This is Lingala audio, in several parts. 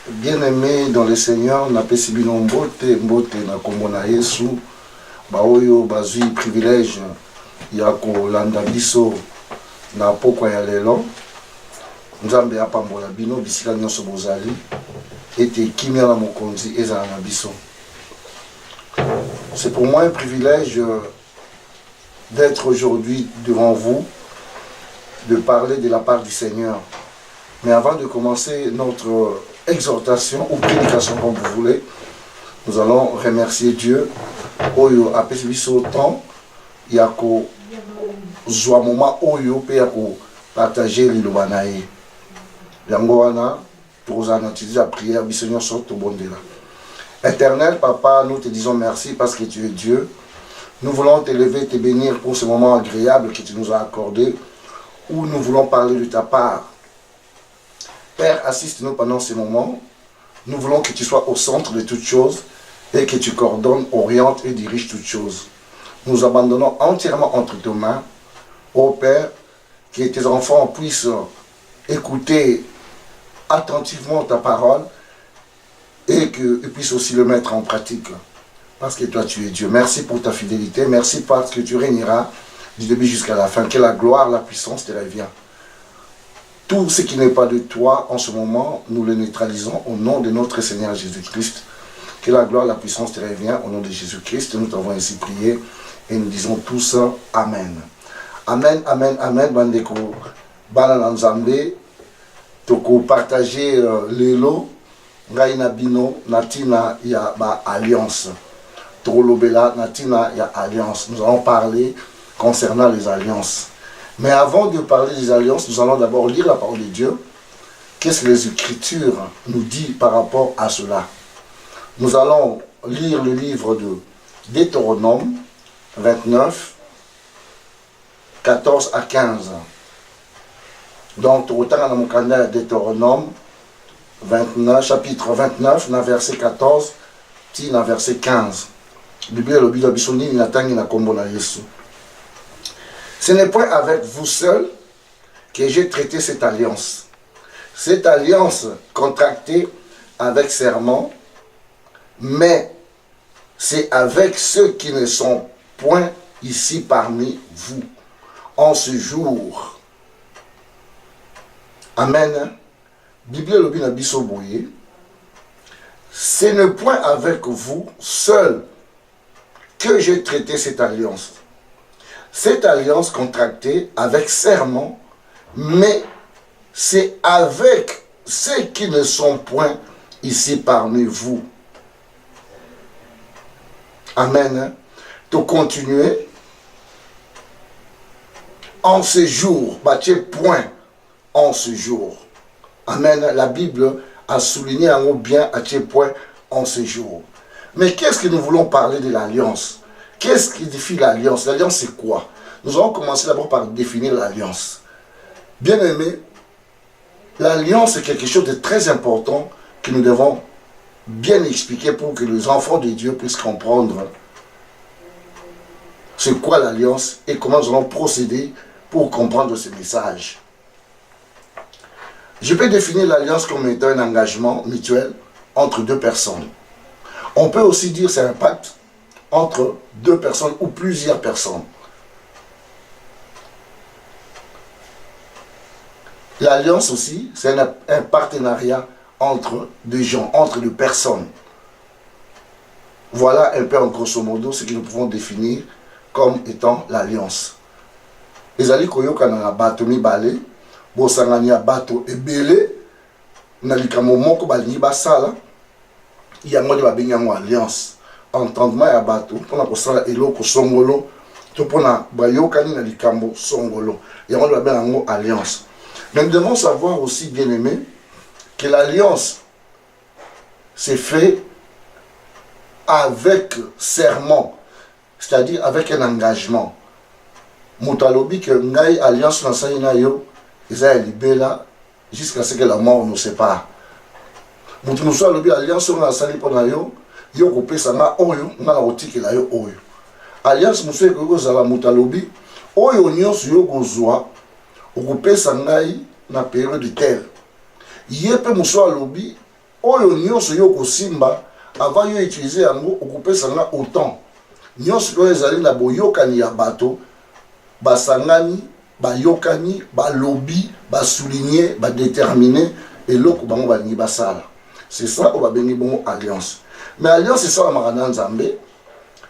Bien-aimé dans le Seigneur, na pesi bino mbote na kombo na Yesu, ba oyo bazui privilège ya kolanda biso na pokwa ya lelo. Nzambe apambola bino bisika nyonso bozali ete kimia na mokonzi ezala na biso. C'est pour moi un privilège d'être aujourd'hui devant vous, de parler de la part du Seigneur. Mais avant de commencer notre exhortation ou prédication comme vous voulez, nous allons remercier Dieu. Oyo apesi biso temps yako zwa moment oyo pe yako partager liloba na ye. Yango wana tozana utiliser la prière biso nyonso to bondela. Éternel Papa, nous te disons merci parce que tu es Dieu. Nous voulons t'élever, te bénir pour ce moment agréable que tu nous as accordé, où nous voulons parler de ta part. Père, assiste-nous pendant ces moments. Nous voulons que tu sois au centre de toutes choses et que tu coordonnes, orientes et diriges toutes choses. Nous abandonnons entièrement entre tes mains, ô Père, que tes enfants puissent écouter attentivement ta parole et qu'ils puissent aussi le mettre en pratique. Parce que toi tu es Dieu. Merci pour ta fidélité. Merci parce que tu régneras du début jusqu'à la fin. Que la gloire, la puissance te revient. Tout ce qui n'est pas de toi en ce moment, nous le neutralisons au nom de notre Seigneur Jésus-Christ. Que la gloire, la puissance te revient au nom de Jésus-Christ. Nous t'avons ainsi prié et nous disons tous Amen. Amen, Amen, Amen. Bandeko, Bana Nzambe, toko partager l'élo. Ngai bino natina ya ba alliance. Tolobela natina ya alliance. Nous allons parler concernant les alliances. Mais avant de parler des alliances, nous allons d'abord lire la parole de Dieu. Qu'est-ce que les Écritures nous disent par rapport à cela? Nous allons lire le livre de Deutéronome 29, 14 à 15. Donc, autant dans mon canal Deutéronome 29, chapitre 29, verset 14, verset 15. Ce n'est point avec vous seul que j'ai traité cette alliance. Cette alliance contractée avec serment, mais c'est avec ceux qui ne sont point ici parmi vous en ce jour. Amen. Bible lobina biso boye. Ce n'est point avec vous seul que j'ai traité cette alliance. Cette alliance contractée avec serment, mais c'est avec ceux qui ne sont point ici parmi vous. Amen. De continuer en ce jour, bâtir point en ce jour. Amen. La Bible a souligné un mot bien à tel point en ce jour. Mais qu'est-ce que nous voulons parler de l'alliance? Qu'est-ce qui définit l'alliance? L'alliance c'est quoi? Nous allons commencer d'abord par définir l'alliance. Bien aimé, l'alliance est quelque chose de très important que nous devons bien expliquer pour que les enfants de Dieu puissent comprendre c'est quoi l'alliance et comment nous allons procéder pour comprendre ce message. Je peux définir l'alliance comme étant un engagement mutuel entre deux personnes. On peut aussi dire que c'est un pacte entre deux personnes ou plusieurs personnes. L'alliance aussi, c'est un partenariat entre deux gens, entre deux personnes. Voilà un peu en grosso modo ce que nous pouvons définir comme étant l'alliance. Les alliés koyoka na bato mibale, bosangani ya bato ebele, na likamo moko balingi basala, yango de babengi yango alliance. Entendement ya bato, pona kosala eloko songolo, to pona bayokani na likambo songolo. Yango de babengi yango alliance. Mais nous devons savoir aussi, bien aimé, que l'alliance c'est fait avec serment, c'est-à-dire avec un engagement. Moutalobi que ngai alliance na sayina yo, isa libela jusqu'à ce que la mort nous sépare. Moutou alobi alliance na sali pona yo, yo kopesa nga oyo, nga na otikela yo oyo. Alliance musu ko zala moutalobi, oyo nyonso yo kozwa okopesa ngai na période telle. Yepe muso alobi oyo nyonso yo kosimba avant yo utiliser yango okopesa nga autant nyonso oyo ezali na boyokani ya bato basangani bayokani balobi basouligner badéterminer eloko bango balingi basala. C'est ça oyo babengi bongo alliance. Mais alliance esalamaka na Nzambe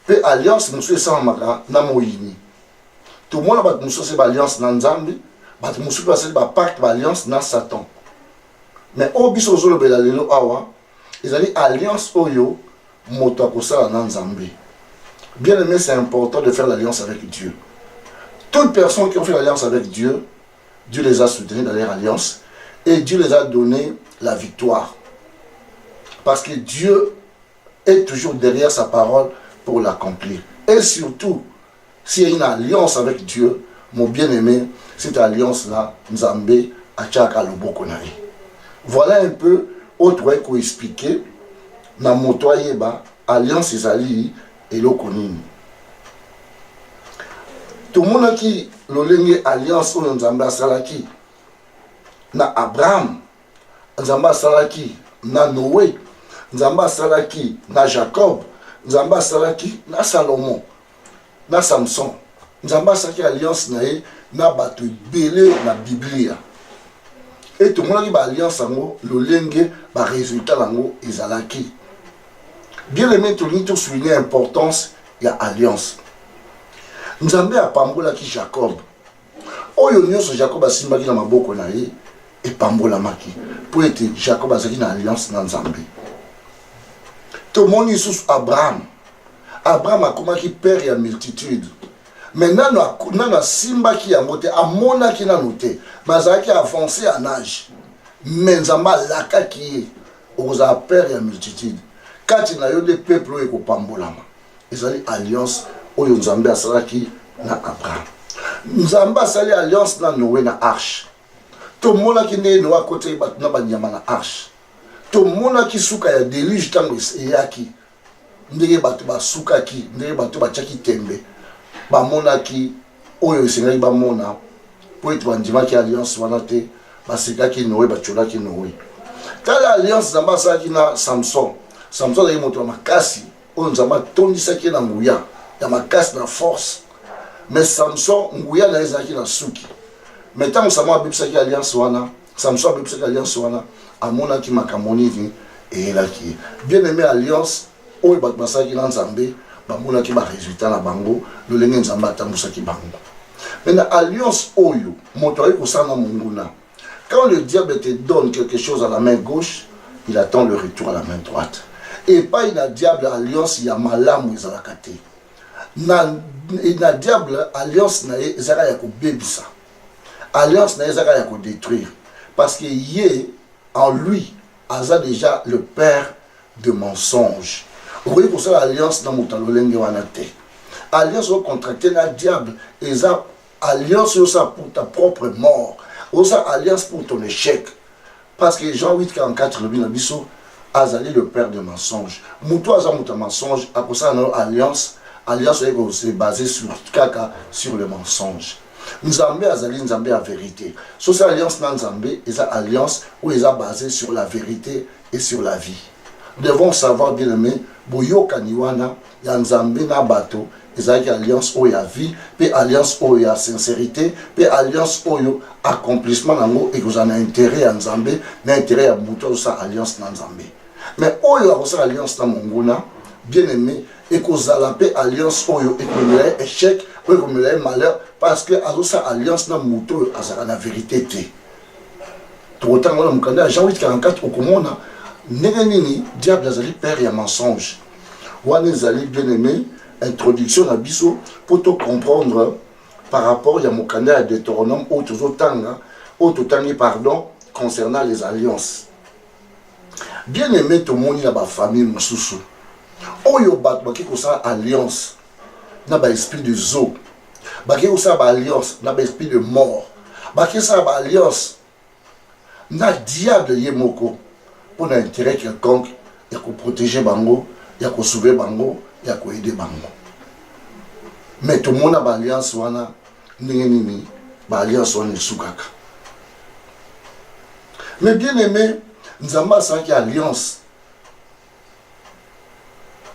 mpe alliance mosusu esalamaka na moyini. tomona bato mosusu asali baalliance na Nzambe, bato mosusu basali bapacte baalliance na Satan. Mais oyo biso ozolobela lelo awa ezali alliance oyo moto akosala na Nzambe. Bien aimé, c'est important de faire l'alliance avec Dieu. Toutes les personnes qui ont fait l'alliance avec Dieu, Dieu les a soutenus dans leur alliance et Dieu les a donné la victoire. Parce que Dieu est toujours derrière sa parole pour l'accomplir. Et surtout, s'il y a une alliance avec Dieu, mon bien-aimé, cette alliance-là, Nzambe, Achaka Loboko Nae. Voilà un peu autre way qu'on expliquer na moto yeba alliance ezali eloko nini. Tout le monde qui lolenge alliance oyo Nzambe asalaki na Abraham, Nzambe asalaki na Noé, Nzambe asalaki na Jacob, Nzambe asalaki na Salomon, na Samson. Nzambe asalaki alliance na ye na bato ebele na Biblia. Et tout le monde qui a alliance ango lolenge ba résultat lango ezalaki. Bien aimé, tout le monde souligner l'importance de l'alliance. Nzambe a pambola ki Jacob. Oyo nyonso Jacob a simbaki na maboko na ye et pambola maki. Pour être Jacob a zaki na alliance na Nzambe. Tout le monde sous Abraham. Abraham a komaki père ya multitude. Maintenant na simba ki ya moté amona ki na noté. Mazaki avancé en âge. Mais Nzamba laka ki oza père ya multitude. Quand il y a des peuples qui ont pambolama, ils ont alliance oyo Nzambe asalaki na Abraham. Nzambe asali alliance na Noé na arche. To mona ki ne Noé côté batuna banyama na arche. To mona ki suka ya déluge tango eyaki. Ndenge batu basuka ki, ndenge batu bachaki tembe. Ba mona ki oyo esengai ba mona po etu bandima ki alliance wana te basekaki Noé bacholaki Noé. Tala alliance Nzambe asalaki na Samson. Samson a eu montré makasi, on nous a tondisaki na nguya, ya makasi na force. Mais Samson nguya na ezaki na suki. Mais tant que Samson a bibisaki alliance wana, Samson a bibisaki alliance wana, amona ki makamoni vi et la ki. Bien aimé alliance, oyo bat basaki na Nzambe, ba mona ki ba résultat na bango, le lenge Nzambe atambusaki bango. Mais na alliance oyo, moto ayi kosana munguna. Quand le diable te donne quelque chose à la main gauche, il attend le retour à la main droite. Et pas une diable alliance il y a malamu ezalakate na diable alliance na ezaka ya ko bebisa alliance na ezaka ya ko détruire parce que yé en lui aza déjà le père de mensonge. Oui pour ça alliance na mutalolenge wana te alliance au contracter na diable eza alliance ça pour ta propre mort ou ça alliance pour ton échec parce que Jean 8:44 le bin biso Azali le père de mensonge. Moutou aza mouta mensonge, à cause de notre alliance, alliance est basée sur kaka, sur le mensonge. Nzambe azali Nzambe à vérité. Sur cette alliance Nzambe, est alliance où est basée sur la vérité et sur la vie. Nous devons savoir bien aimé, boyo kaniwana, ya Nzambe na bato, ezali alliance où il y a vie, puis alliance où il y a sincérité, puis alliance où il y a accomplissement nango et que vous en avez intérêt à Nzambe, na intérêt à moutou sa alliance na Nzambe. Mais oyo a alliance na monguna, bien aimé, et que vous avez alliance oyo et que vous avez échec, ou que vous avez malheur, parce que a alliance na moutou a la vérité te. Tout autant on a mukanda Jean 8:44 au komona, nini diable azali père ya mensonge. Wana zali bien aimé, introduction na biso pour te comprendre par rapport à mukanda ya Deutéronome autotangi pardon concernant les alliances. Bien aimé tout le monde na ba famille mususu. Oyo bat baki ko sa alliance na ba esprit de zo. Baki ko sa ba alliance na ba esprit de mort. Baki sa ba alliance na diable yemoko pour un intérêt quelconque ya ko protéger bango, ya ko sauver bango, ya ko aider bango. Mais tout le monde a ba alliance wana nini ba alliance wana sukaka. Mais bien aimé, nous avons une alliance.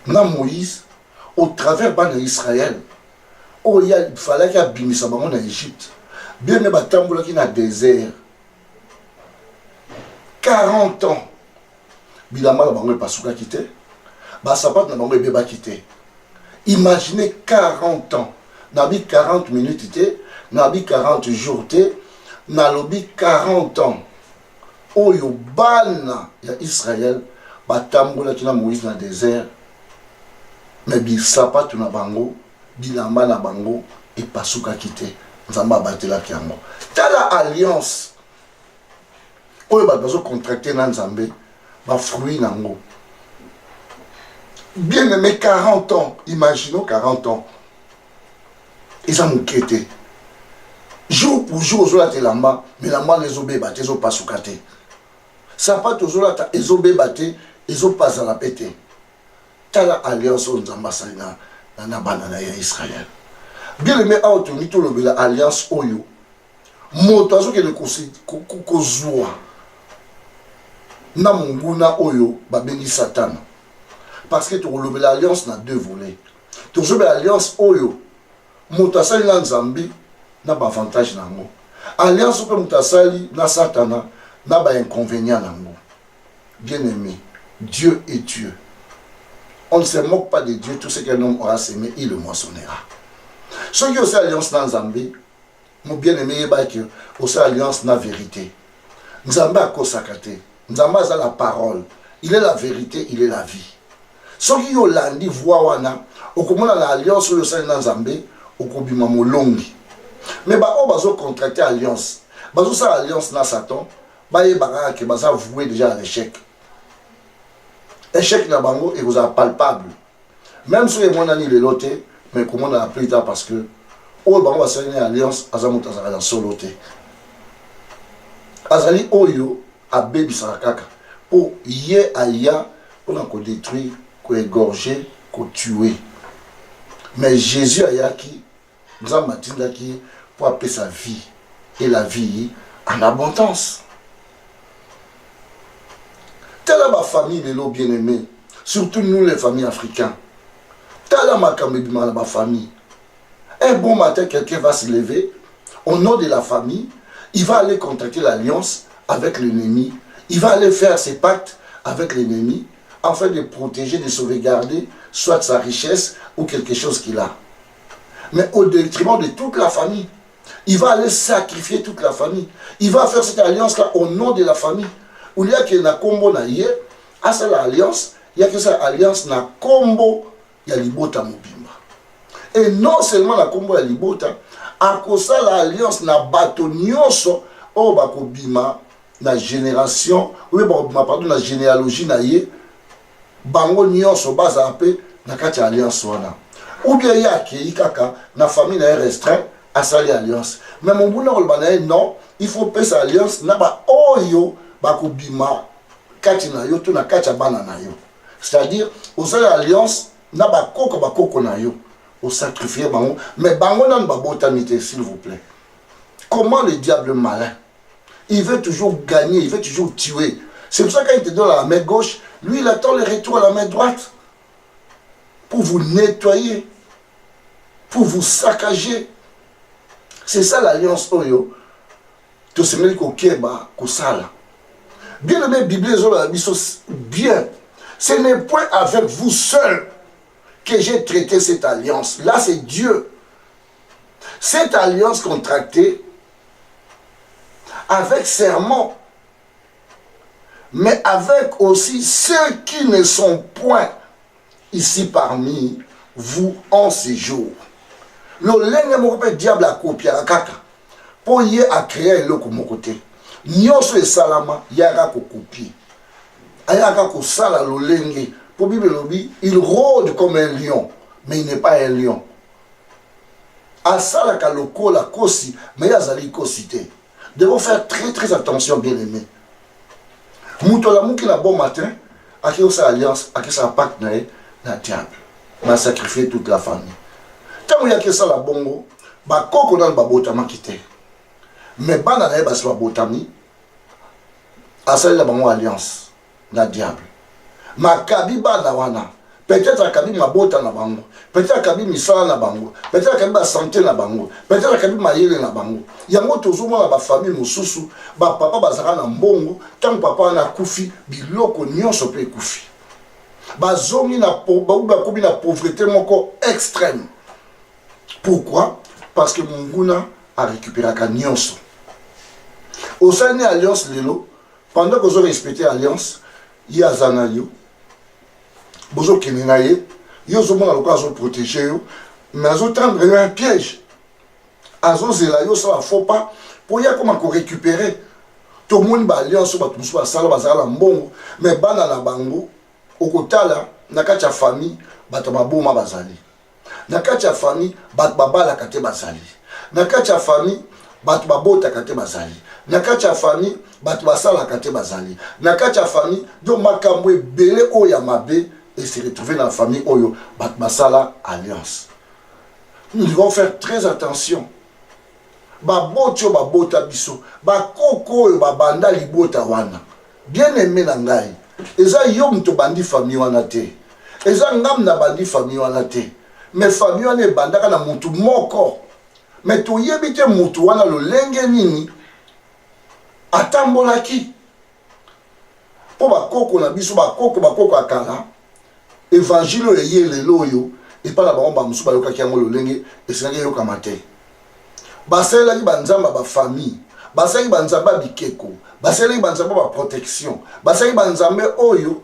Na Moïse, au travers de Israël, il fallait qu'il y ait bimisa en Égypte. Bien aimé, il y a un désert. 40 ans. Bilama n'a pas souka quitté. Basapat n'a pas quitté. Imaginez 40 ans. Nabi 40 minutes, nabi 40 jours, nabi 40 ans. Oyo bana ya Israël, batambola kina Moïse dans le désert. Mais bisapat na bango, bilama na bango, et pasuka quitté. Nzamba batela kiango. Tala alliance. Oyo bazo contracté na Nzambe, ba fruit nango. Bien aimé 40 ans, imaginons 40 ans. Ils ont quitté. Jour pour jour, ils ont été là-bas, mais là-bas, les obé batté, ils ont pas soukaté. Ça pas toujours là, ils ont batté, ils ont pas à la pété. T'as la alliance aux ambassadeurs dans la banane Israël. Bien aimé, à autour tout le alliance Oyo. Motazo qui est le kozua. Na munguna Oyo, babeni Satan. Parce que tu as l'alliance dans deux volets. Tu as l'alliance Oyo. Motasali na Nzambi na ba avantage nango. Alliance que Motasali na Satana na ba inconvénient nango. Bien aimé, Dieu est Dieu. On ne se moque pas de Dieu, tout ce qu'un homme aura semé, il le moissonnera. Ceux qui ont cette alliance dans Nzambi, mon bien aimé, il y a aussi alliance dans la vérité. Nzambi a kosakate. Nzambi a la parole. Il est la vérité, il est la vie. Ceux qui ont landi voix wana, au comment l'alliance sur le sein dans Nzambi, au kobima molongi. Mais bah on va contracter alliance. Bazo sa alliance na Satan, bah y bara que baza voué déjà à l'échec. Échec na bango et vous a palpable. Même si mon ami le loté, mais comment on a plus tard parce que oh bango va signer alliance azamuta za soloté. Azali oyo a baby sarakaka pour yé aya pour qu'on détruire, qu'on égorger, qu'on tuer. Mais Jésus a yaki nous a matinaki pour appeler sa vie et la vie en abondance. Telle est ma famille, les lots bien-aimés, surtout nous les familles africaines. Telle est ma famille. Un bon matin, quelqu'un va se lever, au nom de la famille, il va aller contracter l'alliance avec l'ennemi, il va aller faire ses pactes avec l'ennemi, afin de protéger, de sauvegarder, soit sa richesse ou quelque chose qu'il a. Mais au détriment de toute la famille, il va aller sacrifier toute la famille. Il va faire cette alliance-là au nom de la famille. Où il y a que na combo na yé, à cette alliance, il y a que cette alliance na combo, il y a libota mobimba. Et non seulement la combo ya libota, à cause de l'alliance na bato nyonso, oh bako bima, na génération, oui pardon na généalogie na yé, bango nyonso baza ape na kati alliance wana. Ou bien il y a qui kaka na famille na restreint à sa alliance. Mais mon boulot non, il faut payer sa alliance na ba oyo bakobima kati na yo to na kati bana na yo. C'est-à-dire aux alliance na ba koko na yo, au sacrifier bango, mais bango na ba botanité s'il vous plaît. Comment le diable malin, il veut toujours gagner, il veut toujours tuer. C'est pour ça qu'il te donne la main gauche, lui il attend le retour à la main droite pour vous nettoyer, pour vous saccager. C'est ça l'alliance Oyo. Tout ce qui est Kosala. Bien aimé, Bible, bien. Ce n'est point avec vous seul que j'ai traité cette alliance. Là, c'est Dieu. Cette alliance contractée avec serment, mais avec aussi ceux qui ne sont point ici parmi vous en séjour. Le lenge moko pe diable a copié à kaka pour y a créé le comme côté. Nyonso et salama yaka ko copier. Ayaka ko sala le lenge pour Bible lobi, il rôde comme un lion, mais il n'est pas un lion. Asala ka loko la kosi, mais yazali kosité. Devons faire très attention bien aimé. Mutola muki na bon matin, à qui sa alliance, à qui sa pacte na diable. M'a sacrifié toute la famille. Tant qu'il y a que ça la bongo, bah koko dans le babotama quitté. Mais bana na ba botami, asali la bango alliance na diable. Makabi bana wana. Peut-être akabi mabota na bango. Peut-être akabi misala na bango. Peut-être akabi ba santé na bango. Peut-être akabi mayele na bango. Yango tozoma na ba famille mosusu, ba papa bazaka na mbongo, tant papa na kufi, biloko nyonso pe kufi. Ba zongi na ba na pauvreté moko extrême. Pourquoi? Parce que Munguna a récupéré la nyonso. Au sein de l'alliance lelo, pendant que vous avez respecté l'alliance, il y a Zanayo. Bozo Kenenaye, yo zo mona lokwa zo protéger yo, mais azo tendre un piège. Azo zela yo ça faut pas pour ya comment ko récupérer. Tout le monde ba alliance ba tout ba sala ba sala mbongo, mais bana na bango okotala na kati ya famille bato baboma bazali. Na kati ya famille bato babala kate bazali. Na kati ya famille bato babota kate bazali. Na kati ya famille bato basala kate bazali. Na kati ya famille do makambo ebele o ya mabe et se retrouver dans la famille Oyo, Batmasala Alliance. Nous devons faire très attention. Babotio babota biso, bakoko babanda libota wana. Bien aimé nangai. Eza yom to bandi famille wana te. Eza ngam na bandi famille wana te. Mais famille wana bandaka na mutu moko. Mais to yebite mutu wana lo lenge nini atambolaki. Po bakoko na biso bakoko akala. Évangile le loyo et pas la bomba musuba yoka kiango lolenge et senga yoka mate. Basela li banzamba ba famille, basela banzamba bikeko, basela banzamba ba protection, basela banzambe oyo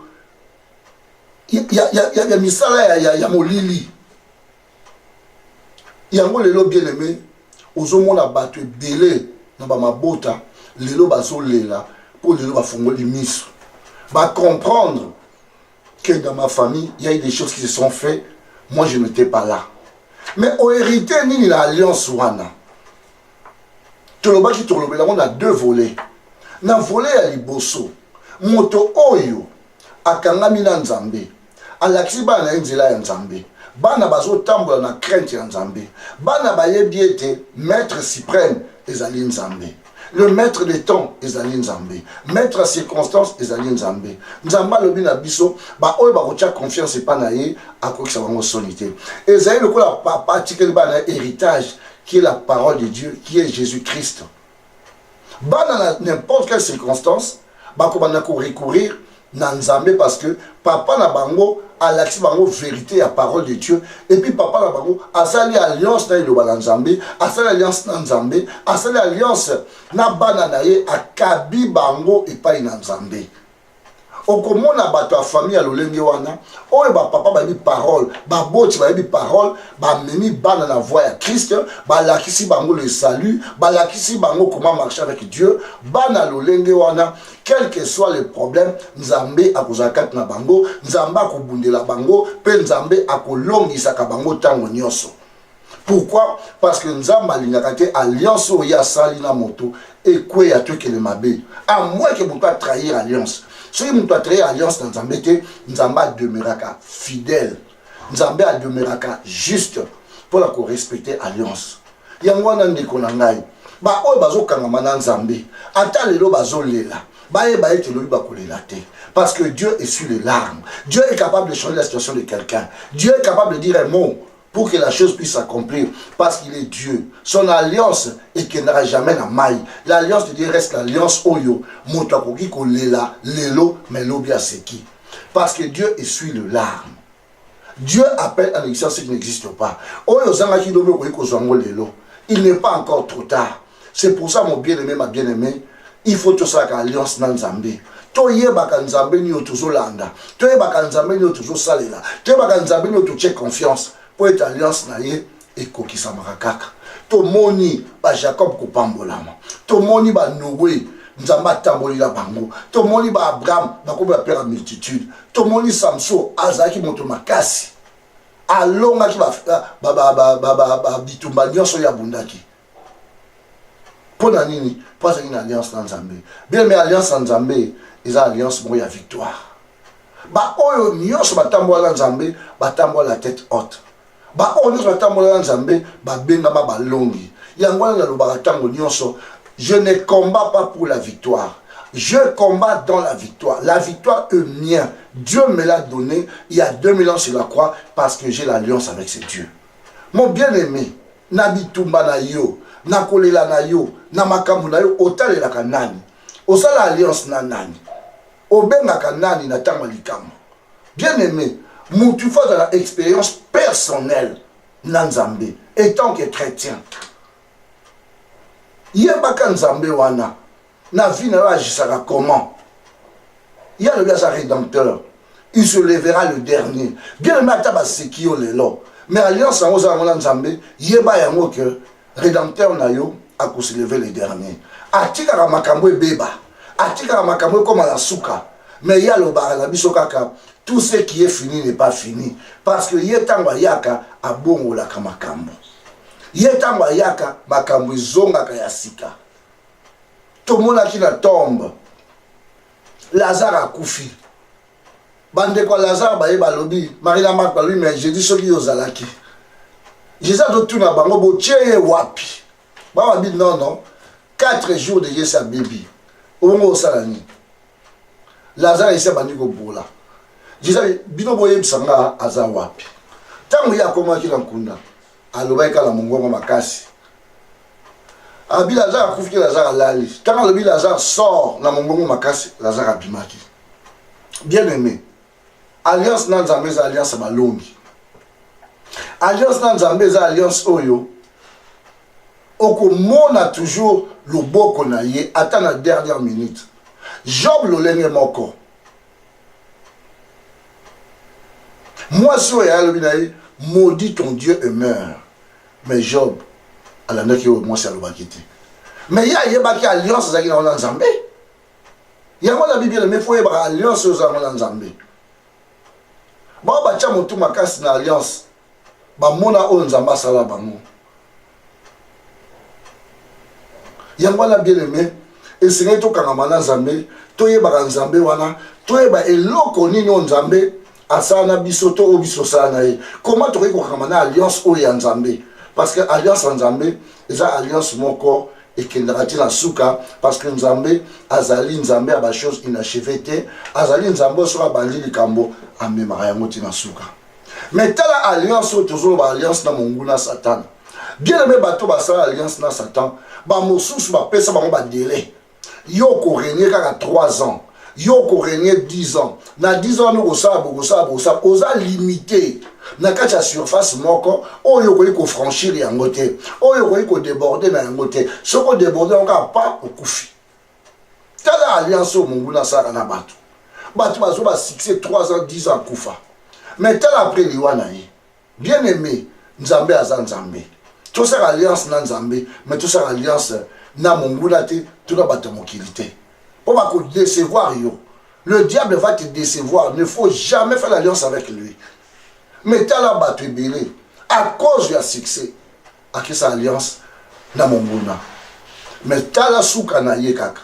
ya misala ya molili. Yango lelo bien aimé, ozomona bato ebele na ba mabota, lelo bazolela pour lelo ba fongoli miso. Ba comprendre que dans ma famille, il y a eu des choses qui se sont faites, moi je n'étais pas là. Mais au hérité, ni l'alliance wana. Toloba ki toloba, on a deux volets. Na volet à liboso, moto oyo, akangami na nzambe, alaksi ba na nzela ya nzambe, bana bazo tambola na crainte ya nzambe, bana bayebi ete maître suprême ezali nzambe. Le maître des temps ezali nzambe, maître à circonstances ezali nzambe. Nzamba lobi na biso ba oyo ba kotia confiance pas na ye akokisa bango sonité. Ezali lokola particulier ba na héritage qui est la parole de Dieu, qui est Jésus-Christ. Ba na n'importe quelle circonstance ba ko bana ko recourir na nzambe parce que papa na bango a l'accès bango vérité à parole de Dieu et puis papa na bango a sali alliance na lo balanzambe a sali alliance na nzambe a sali alliance na bana na ye a kabi bango et pas na nzambe. Okomona bato a famille a lolenge wana oyo ba papa ba bi parole ba boti ba bi parole ba memi bana na voie à Christ ba lakisi bango le salut ba lakisi bango comment marcher avec Dieu bana lolenge wana quel que soit le problème nzambe akozaka na bango nzambe akobundela bango pe nzambe akolongisa ka bango tango nyonso. Pourquoi? Parce que nzambe alingaka te alliance oyo ya sali na moto ekwe ya to kele mabe à moins que moto a trahir alliance. Si vous avez trahir alliance dans Nzambe, Nzamba demeurera fidèle. Nzambe demeurera juste pour la respecter alliance. Yangwana ndikonangai. Ba oyo bazo kangama na Nzambe. Ata lelo bazo lela. Ba e ba ete lobi ba kolela te. Parce que Dieu essuie les larmes. Dieu est capable de changer la situation de quelqu'un. Dieu est capable de dire un mot pour que la chose puisse s'accomplir, parce qu'il est Dieu. Son alliance et qu'il n'aura jamais la maille. L'alliance de Dieu reste l'alliance Oyo, Motakoki Kolela, Lelo, Melobia Seki. Parce que Dieu essuie le larme. Dieu appelle à l'existence ce qui n'existe pas. Oyo Zangaki Dobe Koiko Zango Lelo. Il n'est pas encore trop tard. C'est pour ça, mon bien-aimé, ma bien-aimée, il faut tout ça qu'alliance dans Nzambe. Toye baka Nzambe ni otuzo landa. Toye baka Nzambe ni otuzo salela. Toye baka Nzambe ni otuche confiance. Pour être alliance na ye et kokisa marakaka. To moni ba Jacob ko pambolama. To moni ba Noé nzamba tamboli la bango. To moni ba Abraham ba ko ba père multitude. To moni Samson azaki moto makasi. Alonga ki ba bitumba nyonso ya bundaki. Pona nini? Parce qu'il y a une alliance dans Nzambe. Bien mais alliance dans Nzambe, ils ont alliance moya victoire. Ba oyo nyonso ba tambola Nzambe, ba tambola la tête haute. Ba oyo batambola Nzambe ba bengama ba longi. Yangwana na lobaka tango nyonso, je ne combats pas pour la victoire. Je combats dans la victoire. La victoire est mienne. Dieu me l'a donné il y a 2000 ans sur la croix parce que j'ai l'alliance avec ce Dieu. Mon bien-aimé, nabitumba na yo, nakolela na yo, na makambu na yo, otalelaka nani. Osala alliance na nani. Obengaka nani na tanga likamo. Bien-aimé, tu fais dans l'expérience personnelle na Nzambe, étant que chrétien. Yebaka Nzambe wana. Na vie na agisera comment? Il y a le gars rédempteur. Il se lèvera le dernier. Bien le matin, c'est qui est là. Mais alliance en Osa Nzambe, yeba yango que rédempteur na yo a se lever le dernier. Atika makambo beba. Atika makambo comme la souka. Mais il y a le bar la bisokaka. Tout ce qui est fini n'est pas fini. Parce que yetangwa yaka a bongo la kamakambo. Yetangwa yaka makambo zonga kayasika. Tout le monde qui la tombe. Lazare a koufi. Bande quoi Lazare ba yeba lobi. Marina Marc ba lui mais j'ai dit ce qui ozalaki. Jésus a tout na bango bo tcheye wapi. Ba wa bi non non. 4 jours de Jésus baby. Ongo salani. Lazare ese bandi ko bola. Jésus bino boye bisanga aza wapi. Tangu ya koma ki nkunda. Aloba ikala mongongo makasi. Abi Lazare a koufi Lazare a lali. Quand le Lazare sort dans mon gongo makasi, Lazare a bimaki. Bien aimé. Alliance nan Nzambe za alliance balongi. Alliance nan Nzambe za alliance oyo. Oko mona toujours le boko na ye attend la dernière minute. Job lo lenge moko. Moi so ya lo binaye, maudit ton Dieu et meurt. Mais Job la naki au moins c'est le bakiti. Mais il y a baki alliance zaki na Nzambe. Il y a la Bible mais faut y avoir alliance aux Nzambe. Ba ba cha mutu makasi na alliance. Ba mona o Nzamba sala bango. Yango la bien aimé et c'est to kangama na Nzambe, to ye ba Nzambe wana, to ye ba eloko nini o Nzambe asana bisoto o bisosana e. Comment to ko kangama na alliance o ya Nzambe? Parce que alliance Nzambe, c'est alliance mon corps et qui n'a pas souka parce que Nzambe azali Nzambe a ba chose inachevée azali Nzambe sera bandi likambo amema ya moti na souka. Mais telle alliance toujours ba alliance na monguna Satan. Bien aimé bato ba sala alliance na Satan, ba mosusu ba pesa ba délai. Yo ko régner kaka 3 ans. Yo ko régner 10 ans. Na 10 ans nous ça oza limité. Na kacha surface moko oyo ko franchir yango te oyo ko déborder na yango te soko déborder on ka pas okufi tala alliance au monguna saka na bato bazo ba succès 3 ans 10 ans kufa mais tel après liwana yi bien aimé Nzambe aza Nzambe tout ça alliance na Nzambe mais tout ça alliance na monguna te tout na bato mokilité pour pas ko décevoir yo le diable va te décevoir ne faut jamais faire l'alliance avec lui. Mais tu as la battue belé à cause du succès. À qui sa alliance na monguna. Mais tu as la souka na ye kaka.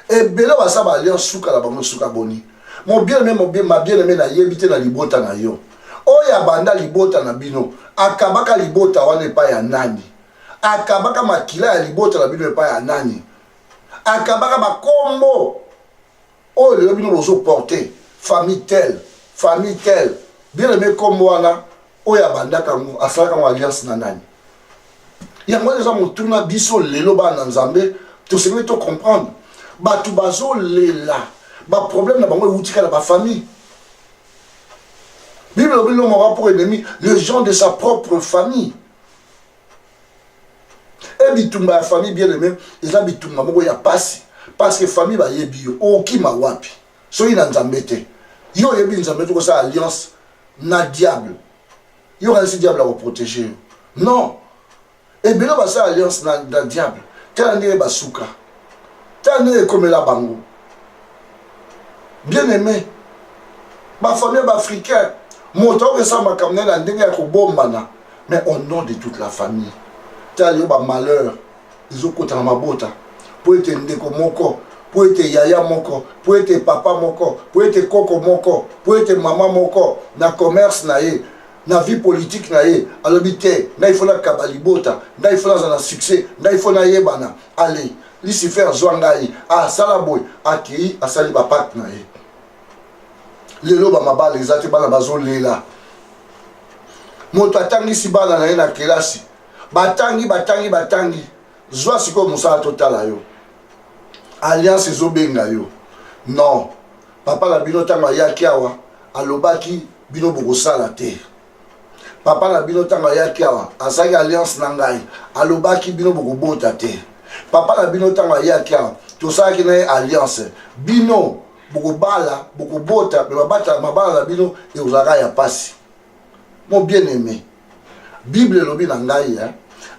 Et belé va sa alliance souka la bango souka boni. Mon bien-aimé, ma bien-aimé na yebite na libota na yo. Oya banda libota na bino. Akabaka libota wane pa ya nani. Akabaka makila ya libota na bino pa ya nani. Akabaka makombo. Oh le bino bozo porter. Famille telle. Bien aimé comme moi là, oya banda kango asaka mo alliance na nani. Ya moi les hommes tourna biso lelo ba na Nzambe, to se to comprendre. Ba tu bazo lela. Ba problème na bango utika na ba famille. Bible l'homme aura pour ennemi les gens de sa propre famille. Et bitumba famille bien aimé, ils ont bitumba moko ya passe parce que famille ba yebi yo o ki ma wapi. So ina Nzambe te. Yo yebi Nzambe to ça alliance na diable. Il y aura ce diable à vous protéger. Non. Et bien là, ça alliance na diable. T'as un basuka. T'as un comme la bango. Bien aimé. Ma famille africaine. Mon temps que ça m'a camé dans le bombana. Mais au nom de toute la famille. T'as un malheur. Ils ont côté ma bota. Pour être ndeko moko. Pour être yaya moko, pour être papa moko, pour être koko moko, pour être maman moko, na commerce na ye, na vie politique na ye, alobité, na il faut la kabalibota, na il faut la succès, na il faut na yebana. Allez, Lucifer Zwangai, ah Salaboy, Aki, Asali Bapak Nae. Lelo Bamabal, exactement Bana Bazo Lela. Moto atangi si bana na ye na kelasi. Batangi. Zwa siko musala totala yo. Alliance ezobenga yo. Non. Papa la bino tanga yaki awa. Alobaki bino bokosala te. Papa la bino tanga yaki awa. Asaki alliance nangai. Alobaki bino bokobota te. Papa la bino tanga yaki awa. Tosaki na ye alliance. Bino bokobala, bokobota. Mabata mabala la bino e ozaka ya pasi. Mon bien-aimé, Bible lobi nangai,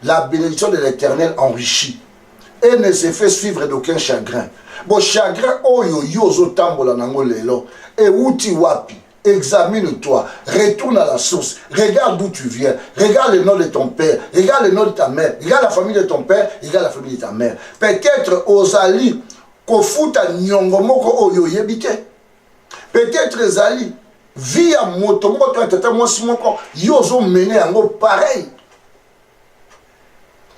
la bénédiction de l'Éternel enrichit et ne se fait suivre d'aucun chagrin. Bon chagrin oyo yozo tambola nango lelo et uti wapi. Examine-toi, retourne à la source, regarde d'où tu viens, regarde le nom de ton père, regarde le nom de ta mère, regarde la famille de ton père, regarde la famille de ta mère. Peut-être ozali kofuta nyongo moko oyo yebite. Peut-être zali via moto tata mwasi moko yozo mené yango pareil.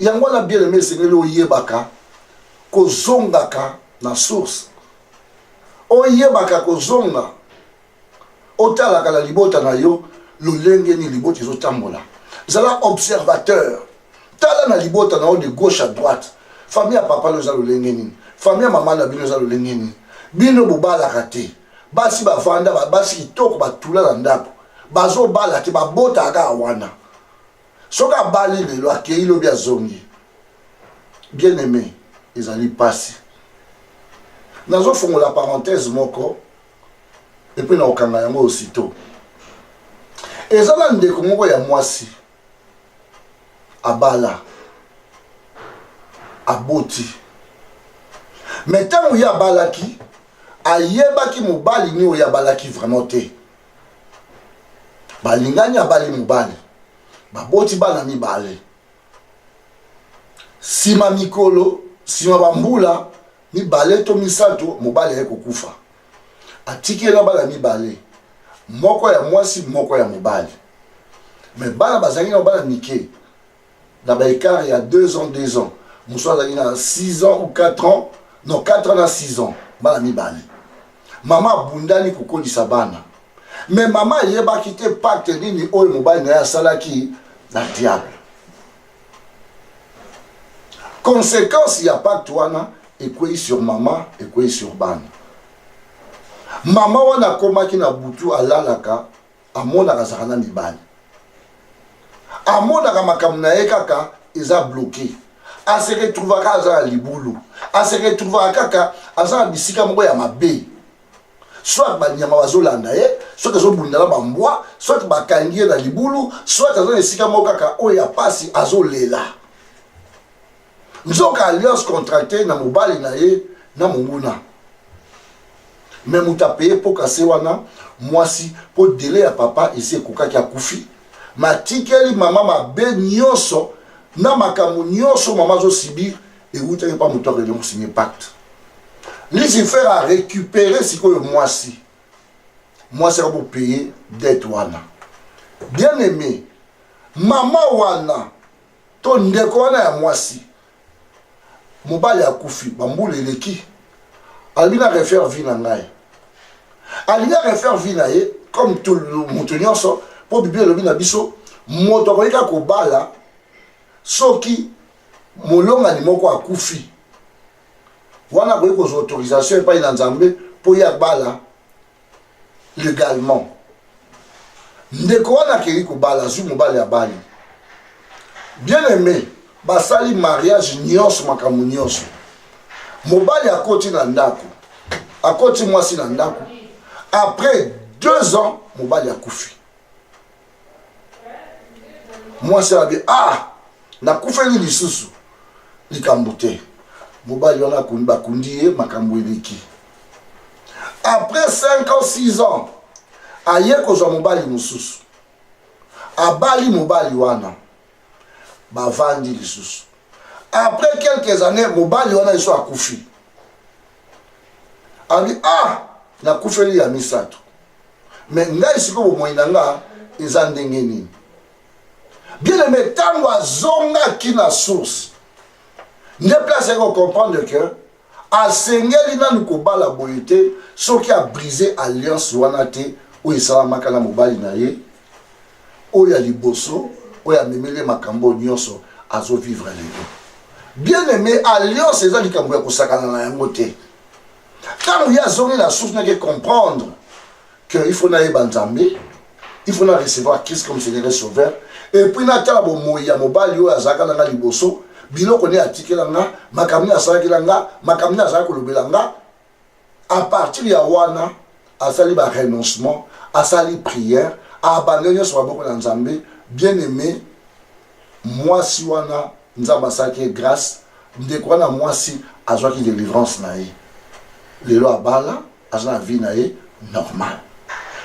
Yango na bien aimé sengeli oyebaka kozongaka na source. Oyebaka kozonga otalaka la libota na yo lolenge ni libota ezotambola. Zala observateur. Tala na libota na yo de gauche à droite. Famille à papa lo za lolenge ni. Famille à maman na bino za lolenge ni. Bino bobalaka te. Basi bavanda basi kitoko batula na ndako bazo bala te babota aka wana soka bali lelo akei lobi azongi bien aimé ezali pasi nazo fongola parenthèse moko et puis na okanga yango aussitôt ezala ndeko moko ya mwasi abala aboti mais tango ya balaki ayebaki mobali ni oya balaki vraiment te balingani abali mobali baboti bana mibale sima mikolo sima bambula mibale to misato mobali ya kokufa atikela bana mibale moko ya mwasi moko ya mobali mais bana bazangi na bana mike na baekart ya 2 ans muso azangi na 6 ans ou 4 ans non 4 ans na 6 ans bana mibale. Maman bundani kokolisa bana. Mais maman yebaki te pacte nini oyo mobali na ya salaki na diable. Conséquence ya pacte wana ekwei sur maman, ekwei sur bana. Maman wana komaki na butu alalaka amonaka zakana mibali. Amonaka makambo na ye kaka eza bloqué. A se retrouvaka aza libulu. A se retrouvaka kaka aza bisika moko ya mabe. Soit banyama bazolanda ye, soit azobundala bambwa, soit bakangie na libulu, soit azo esika moko kaka oyo ya pasi azolela. Nzoka alliance contractée na mobali na ye na monguna. Mais mutapeye po kase wana mwasi po délai ya papa esi ekokaki akufi. Matikeli mama mabe nyonso na makambo nyonso mama azosibir ewutaki pa moto akende kosigner pacte. Lucifer a récupéré ce que moi si. Moi c'est pour payer dette wana. Bien aimé, maman wana, ton ndeko wana ya moi si. Mobali ya kufi, bambule leki. Alina refaire vie na ngai. Alina refaire vie na ye, comme tout le monde nyonso, pour biblia lobi na biso, moto koyika kobala soki molonga ni moko akufi. Wana koyi kozo autorisation epai na Nzambe po ya bala légalement. Ndeko wana keri kobala zu mobali ya bali. Bien aimé, basali mariage nyonso makambo nyonso. Mobali akoti na ndako. Akoti mwasi na ndako. Après 2 ans, mobali akufi. Mwasi abi nakufeli lisusu likambo te. Mobali wana bakundi ye makambo eleki. Après 5 ans, 6 ans, aye kozwa mobali mususu. Abali mobali wana. Bavandi lisusu. Après quelques années, mobali wana iso akufi. Abi nakufeli ya misato. Mais ngai siko bomoina nga eza ndenge nini. Bien aimé, tango azonga ki na source. ne place à comprendre que à Seigneur nous koba la boyauté ce qui a brisé alliance wanate ou isala makana mobali na ye o ya liboso o ya memele makambo nyonso azo vivre lelo. Bien aimé, alliance eza likambo ya kosakana na yango te. Quand il y a zone la source n'a que comprendre que il faut naïe banzambe, il faut recevoir Christ comme Seigneur et Sauveur. Et puis na tala bo moya mobali yo azaka na liboso biloko ne atikelanga makamni asalakilanga makamni azakolobelang à partir ya wana asali ba renoncement asali prière abandonner sur boko na nzambe. Bien aimé, moi si wana nzamba saki grâce ndeko na moi si azwa ki délivrance na ye lelo abala azana vie na ye normal.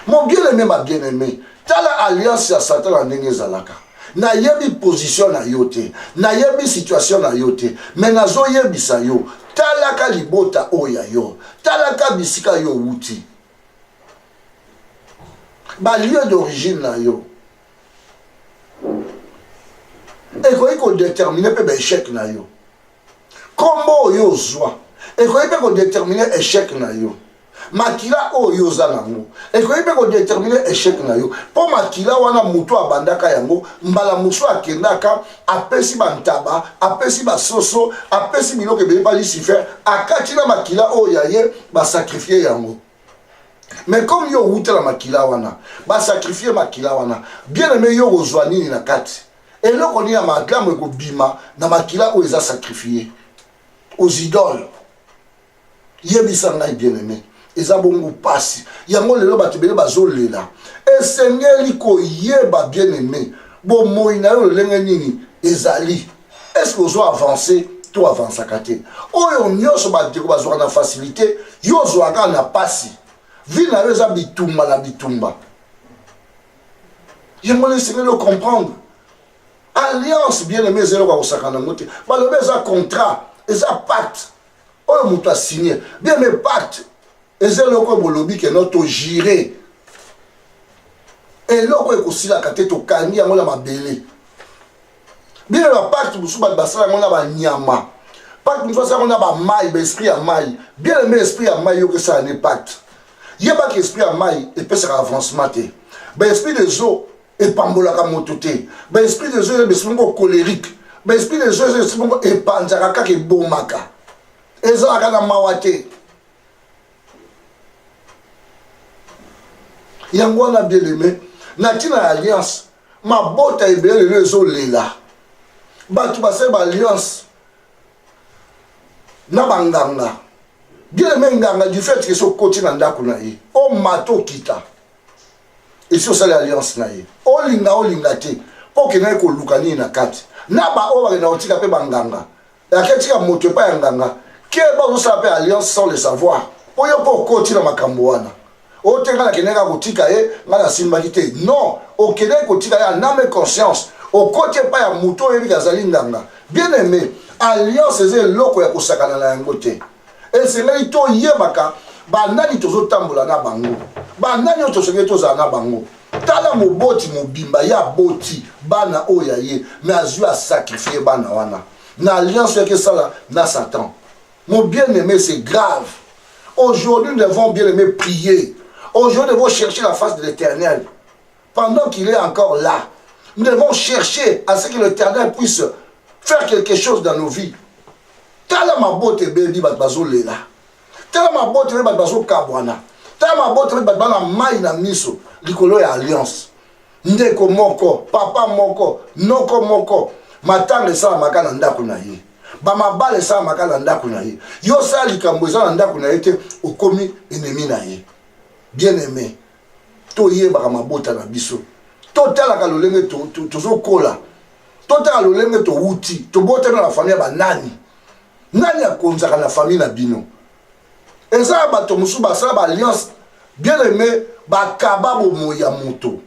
Mon bien aimé, ma bien aimé, tala alliance ya Satan la ndenge ezalaka na yebi position na yo te na yebi situation na yo te mais nazo yebisa yo talaka libota oya yo talaka bisika yo wuti ba lieu d'origine na yo ekoki kodétermine mpe baéchec na yo kombo oyo ozwa ekoki mpe kodétermine échec na yo makila oyo oza nango ekoki mpe kodétermine échec na yo mpo makila wana moto abandaka yango mbala mosu akendaka apesi bantaba apesi basoso apesi biloko ebele balisifer akati na makila oyo ya ye basakrifie yango. Mais comme yo wutela makila wana basakrifie makila wana bien aimé yo kozwa nini na kati eloko nini ya maklamu ekobima na makila oyo eza sakrifie aux idoles. Yebisa ngai bien aimé eza bongo pasi yango lelo bato bele bazolela esengeli koyeba bien aimé bomoi na yo lolenge nini ezali est-ce que ozo avancer to avansaka te oyo nyonso bateko bazwaka na facilité yo ozwaka na pasi vi na yo eza bitumba na bitumba yango lesengeli ocomprendre alliance bien aimé ezali kokosaka nango te balobi eza contrat eza pacte oyo moto asigné bien aimé pacte ezaloko bolobi ke no togire eloko ekosilaka te tokangi yango na mabele bien bapacte mosusu bato basala yango na banyama pacte mosusu asala yango na bamai baesprit ya mai bien aimé esprit ya mai yoka esala ne pacte yebaka esprit ya mai epesaka avancement te baesprit des eaux epambolaka moto te baesprit des eaux eza baesprit moko colérique baesprit des eaux eza esprit moko epanzaka kaka ebomaka ezalaka na mawa te. Yango wana bien aimé na tina alliance mabota ebele lelo ezolela bato basali ba alliance na banganga bien aimé nganga du fait que sokoti na ndako na ye o mato kita esi osali alliance na ye olinga te mpo okendaki koluka nini na kati na baoyo bakenda kotika mpe banganga aketika moto epai ya nganga ke bazosala mpe alliance sans le savoir oyo mpo okoti na makambo wana otenga nakendeka kotika ye nga nasimbaki te non okendeki kotika ye aname conscience okoti epai ya moto oyebiki azali nganga bien aimé alliance eza eloko ya kosakana na yango te esengeli toyebaka banani tozotambola na bango banani oyo tosengeli tozala na bango tala moboti mobimba ya boti bana oyo ya ye mais azwi asakrifie bana wana na alliance yaki esala na Satan. Mon bien-aimé, c'est grave. Aujourd'hui, nous devons bien aimer prier. Aujourd'hui, nous devons chercher la face de l'Éternel. Pendant qu'il est encore là, nous devons chercher à ce que l'Éternel puisse faire quelque chose dans nos vies. Tala ma bote baby batbazo lela. Tala ma bote baby batbazo kabwana. Tala ma bote baby batbana mai na miso. Likolo ya alliance. Ndeko moko, papa moko, noko moko. Matanga sala makana ndako na ye. Bamabale sala makana ndako na ye. Yo sala likambo sala ndako na ye te okomi ennemi na ye. Bien aimé. To yeba mabota na biso. To tala ka lolenge to zo kola. To tala lolenge to wuti. To bota na famille ba nani. Nani akonzaka na famille na bino. Eza bato musu basala ba alliance. Bien aimé ba kababo moya moto.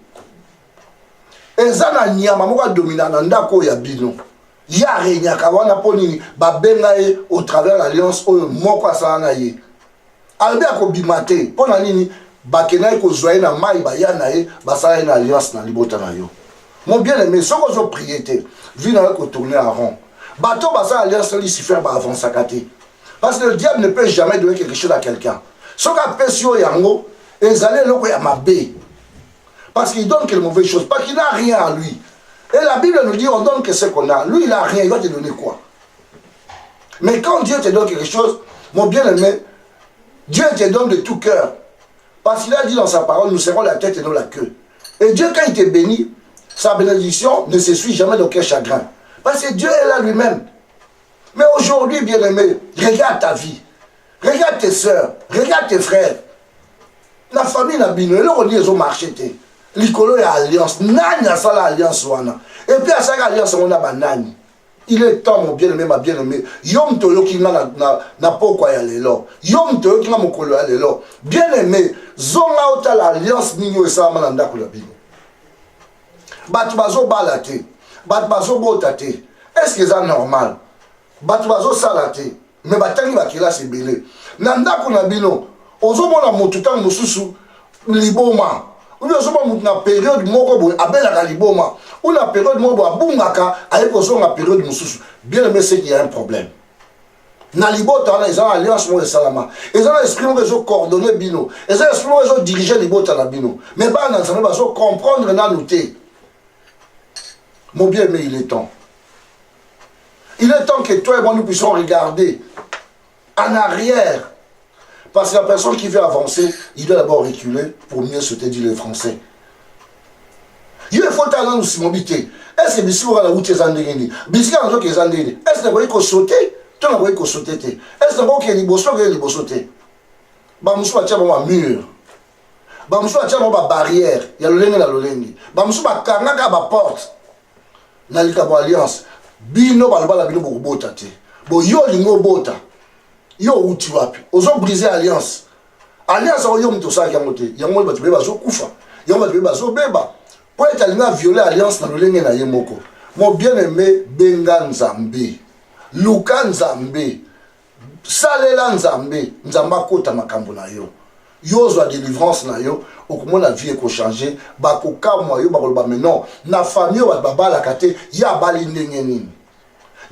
Eza na nyama moko domina na ndako ya bino. Ya renyaka wana po nini babenga ye au travers l'alliance oyo moko asala na ye. Albe akobima te po na nini bakena ko zoye na mai baya na ye basala na alliance na libota na yo. Mon bien aimé, soko zo prier te, vina ko tourner en rond. Bateau, ça alliance, il s'y fait avancer à côté. Parce que le diable ne peut jamais donner quelque chose à quelqu'un. Ce qu'a fait sur Yango, ils allaient là à ma baie. Parce qu'il donne quelque mauvaise chose. Parce qu'il n'a rien à lui. Et la Bible nous dit, on donne que ce qu'on a. Lui, il n'a rien. Il va te donner quoi? Mais quand Dieu te donne quelque chose, mon bien-aimé, Dieu te donne de tout cœur. Parce qu'il a dit dans sa parole, nous serons la tête et non la queue. Et Dieu, quand il te bénit, sa bénédiction ne se suit jamais d'aucun chagrin. Parce que Dieu est là lui-même. Mais aujourd'hui, bien-aimé, regarde ta vie. Regarde tes soeurs. Regarde tes frères. La famille n'a bino. Et là, on dit qu'ils ont marché. L'icolo est alliance. Nani a ça l'alliance. Et puis à chaque alliance, on a banani. Il est temps, mon bien-aimé, ma bien-aimée. Yom toyo ki na pokwa ya lelo. Yom toyo ki na mokolo ya lelo. Bien-aimé, zonga ota l'alliance ninyo esa mananda kula bino. Batu bazo balate. Batu bazo botate. Est-ce que c'est normal? Batu bazo salate. Mais batangi bakila se belé. Nanda kuna bino. Ozo mona motuta mususu liboma. Ou bien na période moko boy abelaka liboma. Ou la période moko abungaka ayeko zonga période mususu. Bien aimé, c'est qu'il y a un problème. Na libota na ezana alliance mo salama. Ezana esprit mo zo coordonner bino. Ezana esprit mo zo diriger libota na bino. Mais ba na nzambe ba zo comprendre na noter. Mon bien aimé, il est temps. Il est temps que toi et moi nous puissions regarder en arrière. Parce que la personne qui veut avancer, il doit d'abord reculer pour mieux sauter, dit les Français. Il faut aller nous s'immobilité. Est-ce que Bissi va la route des Andéni? Bissi va la route des Andéni. Est-ce que vous voyez sauter? Tu n'as pas sauter. Est-ce que vous voyez qu'il y a sauter? Bamoussou a tiré un mur. Bamoussou a tiré une barrière. Il y a le lengue et la lengue. Bamoussou a tiré une porte. Dans l'Ikabo Alliance, Bino balabala bino bota te. Bo yo lingo bota. Yo uti wapi. Ozo briser alliance. Alliance o yo mto sa yango te. Yango ba tubeba zo kufa. Yango ba tubeba zo beba. Pour être alliance violer alliance na lolenge na yemoko. Mon bien-aimé Benga Nzambe. Luka Nzambe. Salela Nzambe. Nzamba kota makambo na yo. Yo zo délivrance na yo. Au la vie est changée, bakoka moyo bakoloba mais non, na famille wa baba la kate ya bali ndenge nini.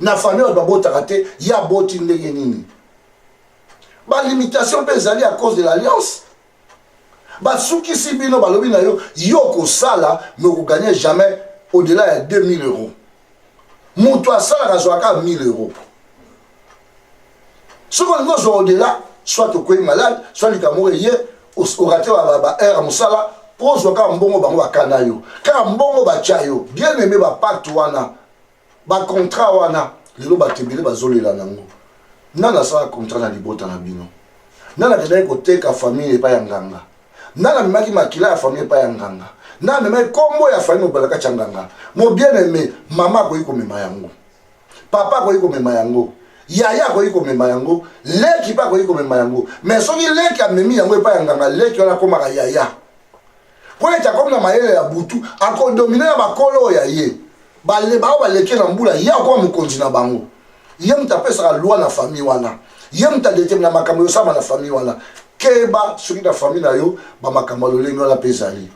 Na famille wa babota kate ya boti ndenge nini. Ba limitation peut ezali à cause de l'alliance. Ba souki sibino balobi na yo ko sala mais ko gagner jamais au-delà de 2000 €. Muto asala kazwaka 1000 €. Ce qu'on nous au-delà, soit au coin malade, soit le camoré au raté à air musala pose waka mbongo bango bakana yo ka mbongo bacha yo bien aimé ba pacte wana ba contrat wana lelo batebele bazolela nango nana sa contrat na libota na bino nana kedai koteka famille epa ya nganga nana maki makila ya famille epa ya nganga nana mema kombo ya famille obalaka changanga mo bien aimé mama ko iko mema yango papa ko iko mema yango yaya ko iko mema yango leki pa ko iko mema yango mais soki leki amemi yango epa yanganga leki wana komaka yaya po eta comme na mayele ya butu ako dominer na bakolo ya ye bale ba baleki na mbula ya ko mokonzi na bango ye mutapesa loi na famille wana ye mutadete na makambo yo sama na famille wana keba soki na famille na yo ba makambo lolengo la pesali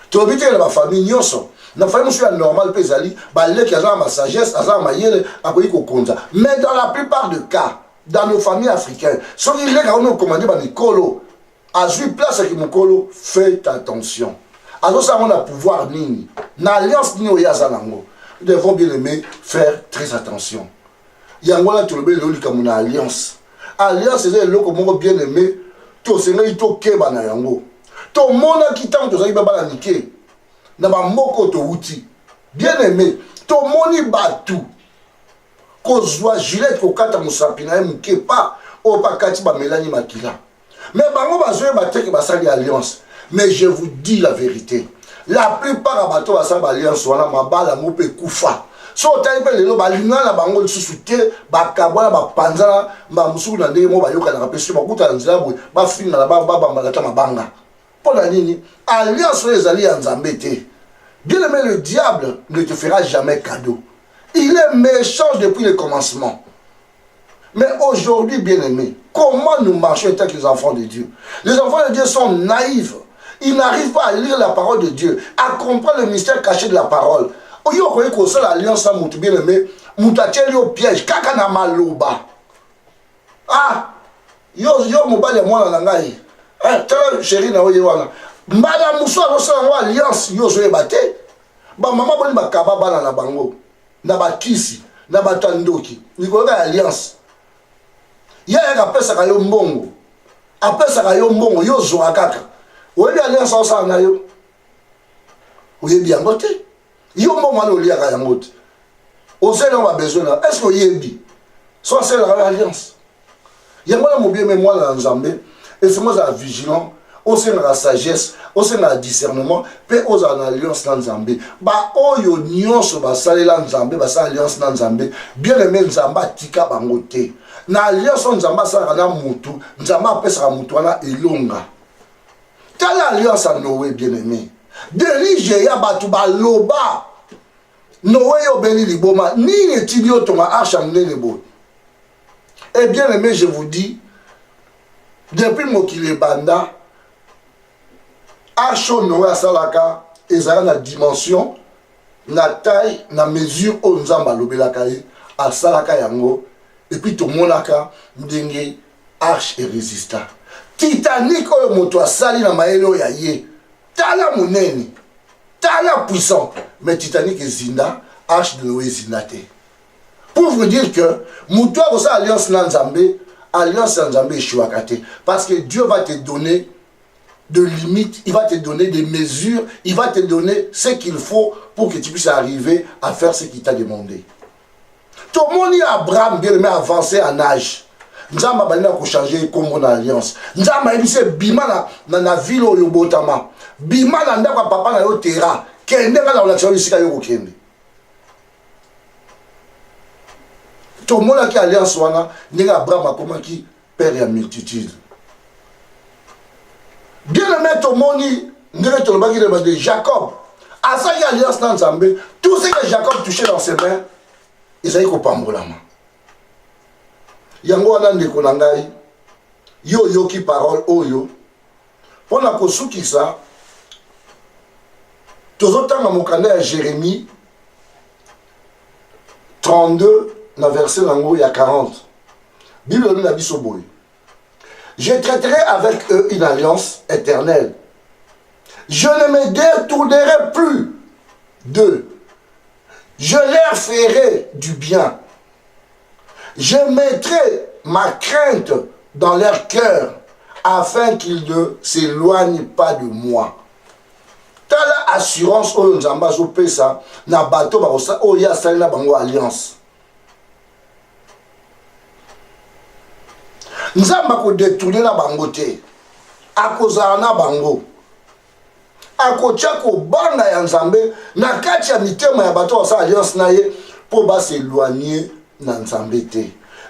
to bité na ba famille nyoso na famille monsieur normal pesali ba leki azama ma sagesse azama mayele akoyi ko konza mais dans la plupart de cas dans nos familles africaines soki leki on commandé ba mikolo azui place ki mokolo faites attention alors ça on a pouvoir nini na alliance ni oyaza nango nous devons bien aimer faire très attention yango la tolobe le likamuna alliance c'est le moko bien aimé to sengai to keba na yango to mona kitango to zali baba la nike na ba moko to uti bien aimé to moni batu ko zwa gilet ko kata musapina muke pa o pa kati ba melani makila mais bango bazoye bateke basali alliance mais je vous dis la vérité la plupart à bato basali alliance wana mabala mo pe kufa so tali pe lelo balinga na bango lisusu te bakabona bapanzana ba musuku na ndenge mo bayoka na peso bakuta nzela boy ba finga na ba bambala ta mabanga pona nini alliance ezali ya Nzambe te. Bien aimé, le diable ne te fera jamais cadeau. Il est méchant depuis le commencement. Mais aujourd'hui, bien aimé, comment nous marchons en tant que les enfants de Dieu? Les enfants de Dieu sont naïfs. Ils n'arrivent pas à lire la parole de Dieu, à comprendre le mystère caché de la parole. Au lieu qu'on ait l'alliance à mon bien aimé, Moutacheli au piège, kaka na maloba. Ah, yo mobile moi na ngai. Tala chéri na oye wana. Mbala muso alosala ngo alliance yo zo ebate. Ba mama boni bakaba bana na bango. Na bakisi, na batandoki. Nikoka alliance. Ya pesa ka yo mbongo. Apesa ka yo mbongo yo zo akaka. Oyebi alliance osala na yo. Oyebi yango te. Yo mbongo na oliaka yango te. Osala ba besoin. Est-ce que oyebi? So c'est la alliance. Yango na mobie mais moi na Nzambe. Et c'est moi la vigilant. Aussi la sagesse, aussi la discernement, puis aux alliances dans Nzambe. Ba oyo nyonso ba salela Nzambe, ba sa alliance dans Nzambe. Bien aimé Nzamba tika bangote. Na alliance Nzamba sa na mutu, Nzamba pesa mutu na elonga. Tala alliance à Noé bien aimé. Dirige ya batu ba loba. Noé yo beni liboma, ni etibio tonga arche amnene bo. Et bien aimé, je vous dis, depuis Mokile Banda, Archo Noé à Salaka, ils ont la dimension, la taille, la mesure où nous avons l'obélaka à Salaka Yango, et puis tout le monde a dengue arche et résistant. Titanic, où moto a sali na maelo ya ye, tala muneni, tala puissant, mais Titanic est zinda, arche de Noé zindate. Pour vous dire que, moto a aussi alliance Nzambe, alliance Nzambe Chouakate, parce que Dieu va te donner de limites, il va te donner des mesures, il va te donner ce qu'il faut pour que tu puisses arriver à faire ce qu'il t'a demandé. Tout le monde, Abraham, bien aimé, avancé en âge. Nous avons changé comme mon alliance. Nous avons dit Bima dans la ville où Yobotama. Bima dans la papa na yo terra. Kende dans la nation ici kayo kende. Tout le monde qui alliance wana, n'est Abraham a comment qui père et multitude. Bien aimé tout le monde, de Jacob. À ça, il y a alliance dans Nzambe. Tout ce que Jacob touchait dans ses mains, ils ont eu Yango wana ndeko na ngai, yo yoki parole oyo. Pona kosuki sa, tozotanga mokanda ya Jérémie 32 na verset nango ya 40. Bible na biso boy. Je traiterai avec eux une alliance éternelle. Je ne me détournerai plus d'eux. Je leur ferai du bien. Je mettrai ma crainte dans leur cœur afin qu'ils ne s'éloignent pas de moi. Tala assurance oyo Nzamba zo pesa na bato ba osa oya sali na bango alliance. Nzamba ko détourner na bango te. Akozala na bango. Akotia ko banda ya Nzambe na kati ya mitema ya bato osa alliance na ye pour ba s'éloigner na Nzambe te.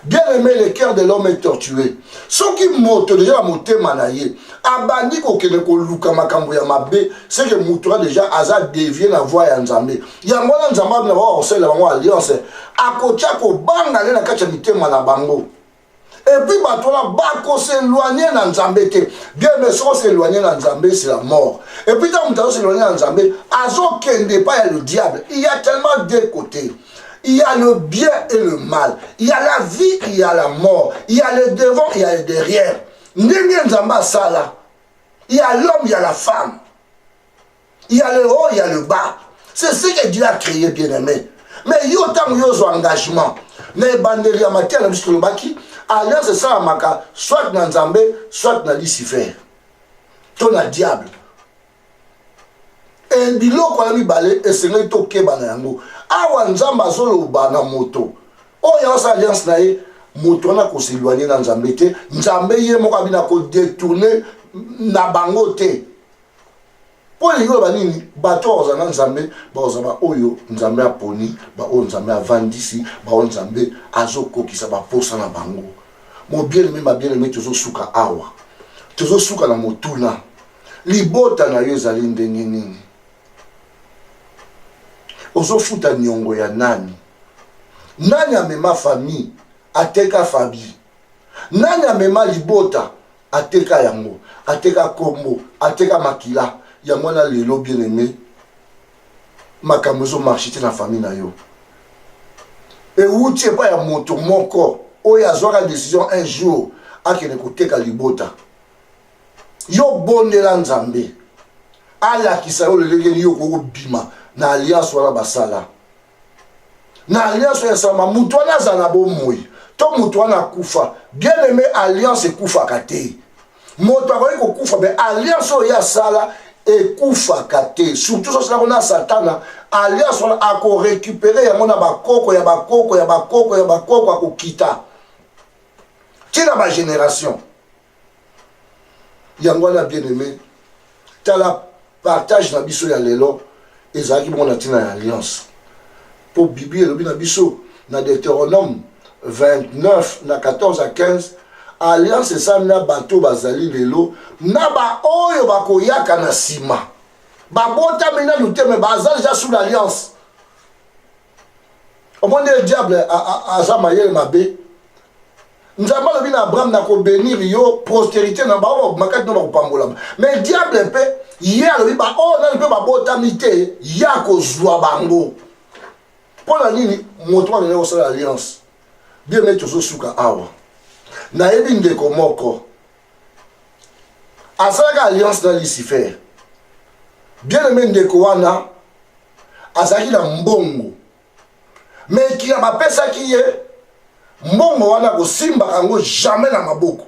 Bien aimé, le cœur de l'homme est tortué. Ceux qui montent déjà à monter manaye, abandi ko kene ko luka makambo ya mabe, c'est que moutora déjà azal devient la voie ya Nzambe. Ya mwana Nzamba na wa osela bango alliance. Akotia ko banda na kati ya mitema na bango. Et puis, bako s'éloigner dans Nzambe. Bien, mais si on s'éloigner dans Nzambe, c'est la mort. Et puis, quand on s'éloigner dans Nzambe, azo kende pas le diable. Il y a tellement deux côtés. Il y a le bien et le mal. Il y a la vie, il y a la mort. Il y a le devant, il y a le derrière. Nzamba sala. Il y a l'homme, il y a la femme. Il y a le haut, il y a le bas. C'est ce que Dieu a créé, bien aimé. Mais yo tam yo zo engagement. Ne bandeli ya matia na biso lobaki. Alliance c'est ça maka soit dans Nzambe, soit dans Lucifer. To na diable. Et biloko ya mibale esengai to keba na yango. Awa Nzamba zoloba na moto. Oya sa alliance na ye moto na ko s'éloigner na Nzambe te. Nzambe ye moko abina ko détourner na bango te. Pour les gens qui bateau en Nzambe, ba oyo Nzambe aponi, ba o Nzambe avandisi, ba o Nzambe azoko ki sa ba posa na bango. Mo bien aimé, ma bien aimé tozo suka awa. Tozo suka na motuna. Libota na yo zali ndenge nini. Ozo futa nyongo ya nani. Nani amema famille, ateka famille. Nani amema libota, ateka yango, ateka kombo, ateka makila. Il y a moi les lots bien aimés. Ma camozo marché dans la famille na yo. Et où tu n'es pas à mon corps, où il y a une décision un jour, à qui ne coûte qu'à libota. Yo bonne l'anzambe. Ala qui sa yo le lege yo ko bima na alliance wala basala. Na alliance ya sama mutu wana zana bomoi. To mutu wana kufa. Bien aimé alliance kufa kate. Moto akoki ko kufa be alliance ya sala et kufa kate. Surtout so sala na satana alliance wala ako récupérer yango na bakoko ya bakoko ya bakoko ya bakoko akokita. Tina ba génération. Yango na bien aimé. Tala partage na biso ya lelo ezaki bon na tina alliance pour Bible elobi na biso na Deutéronome 29 na 14 à 15 alliance esa na bato bazali lelo na ba oyo bakoyaka na sima babotami nanu te me bazali déjà sous l'alliance omoni le diable aza mayele mabe nzambe alobi na Abraham na kobénir yo postérité na bango makati no bakopambolama mais diable mpe ye alobi ba oyo nani mpe babotami te ya kozwa bango mpo na nini moto wana nini kosala alliance bien me tozosuka awa nayebi ndeko moko asalaka alliance na Lucifer bien aimé ndeko wana azalaki na mbongo mais kila bapesaki ye mbongo wana kosimbaka yango jamais na maboko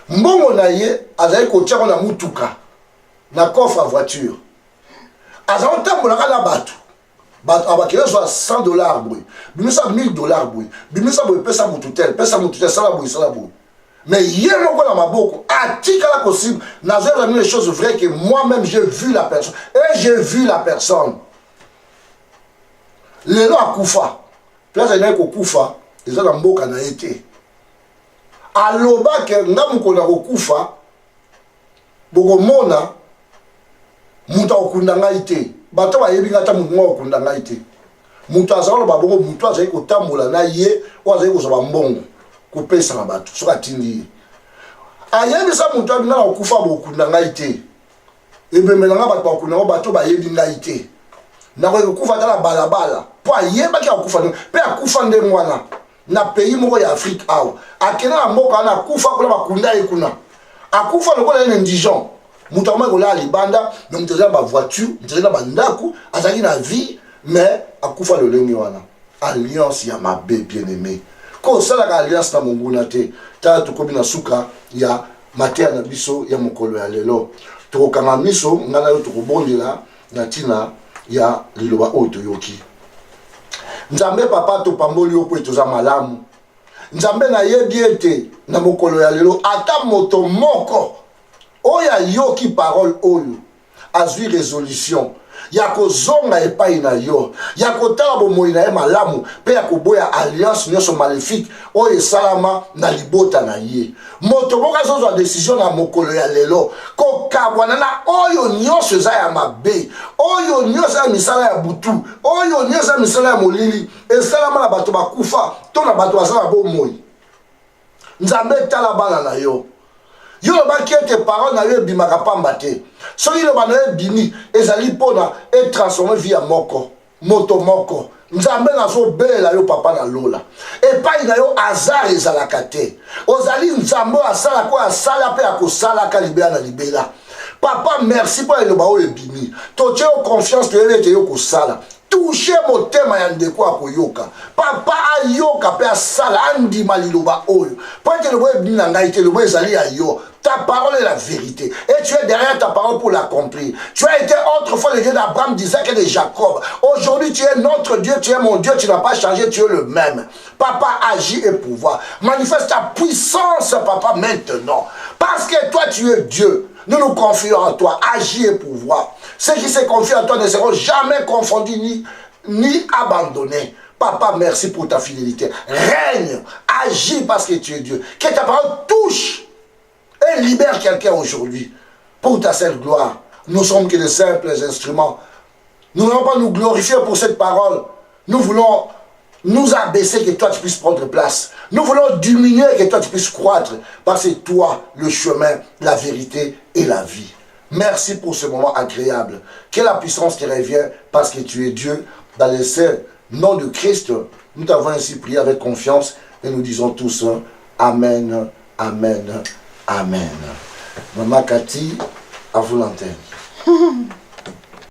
mbongo na ye azali kotiako na mutuka na coffre à voiture azali kotambolaka na bato abakele zwa $100 boye bimisa $1000 boye bimisa boye pesa mutu tel sala boye mais ye moko na maboko atikala kosimba nazoyeba les choses vraies que moi-même j'ai vu la personne et j'ai vu la personne lelo akufa place ayinaki kokufa eza na mboka na ye te alobake nga mokolo na kokufa bokomona moto akokunda ngai te bato bayebi nga ata motu moko akokunda ngai te moto azala loba bongo moto azali kotambola na ye oyo azali kozwa bambongo kopesa na bato soki atindi ye ayebisa moto abi nga na kokufa bokokunda ngai te ebembela nga bato bakokunda ngo bato bayebi ngai te nakoki kokufa ata na balabala mpo ayebaki akufa mpe akufa ndenge wana na pays moko ya Afrique awa akende na mboka wana akufa kuna bakunda ye kuna akufa lokola ye na indigent moto akomaki kolala libanda me moto azali na bavoiture moto azali na bandako azalaki na vie mais akufa lolenge wana alliance ya mabe bien aimé kosalaka alliance na monguna te tala tokomi na suka ya mateya na biso ya mokolo ya lelo tokokanga miso ngai na yo tokobondela na ntina ya liloba oyo toyoki nzambe papa topamboli yo po etoza malamu nzambe nayebi ete na mokolo ya lelo ata moto moko oyo ayoki parole oyo azwi résolution ya kozonga epai na yo ya kotala bomoi na ye malamu mpe ya koboya alliance nyonso maléfique oyo esalama na libota na ye moto moko azozwa décision na mokolo ya lelo kokabwana na oyo nyonso eza ya mabe oyo nyonso ya misala ya butu oyo nyonso ya misala ya molili esalama na bato bakufa to na bato basala bomoi nzambe etala bana na yo yo lobaki ete parole na yo ebimaka pamba te soki loba na yo ebimi ezali mpona etransforme vie ya moko moto moko nzambe nazobelela yo papa na lola epai na yo azar ezalaka te ozali nzambe oyo asalaka oyo asala mpe akosalaka libela na libela papa merci mpo eloba oyo ebimi totie yo confiance toyebi ete yo kosala touche motema ya ndeko akoyoka papa ayoka mpe asala andima liloba oyo mpo ete lobo ebimi na ngai te lobo ezali ya yo. Ta parole est la vérité. Et tu es derrière ta parole pour l'accomplir. Tu as été autrefois le Dieu d'Abraham, d'Isaac et de Jacob. Aujourd'hui, tu es notre Dieu, tu es mon Dieu, tu n'as pas changé, tu es le même. Papa, agis et pouvoir. Manifeste ta puissance, papa, maintenant. Parce que toi, tu es Dieu. Nous nous confions en toi. Agis et pouvoir. Ceux qui se confient en toi ne seront jamais confondus ni abandonnés. Papa, merci pour ta fidélité. Règne, agis parce que tu es Dieu. Que ta parole touche et libère quelqu'un aujourd'hui pour ta seule gloire. Nous sommes que de simples instruments. Nous ne voulons pas nous glorifier pour cette parole. Nous voulons nous abaisser que toi tu puisses prendre place. Nous voulons diminuer que toi tu puisses croître. Parce que toi, le chemin, la vérité et la vie. Merci pour ce moment agréable. Que la puissance te revienne parce que tu es Dieu dans les saints nom de Christ, nous t'avons ainsi prié avec confiance et nous disons tous Amen, Amen, Amen. Maman Cathy, à vous l'antenne.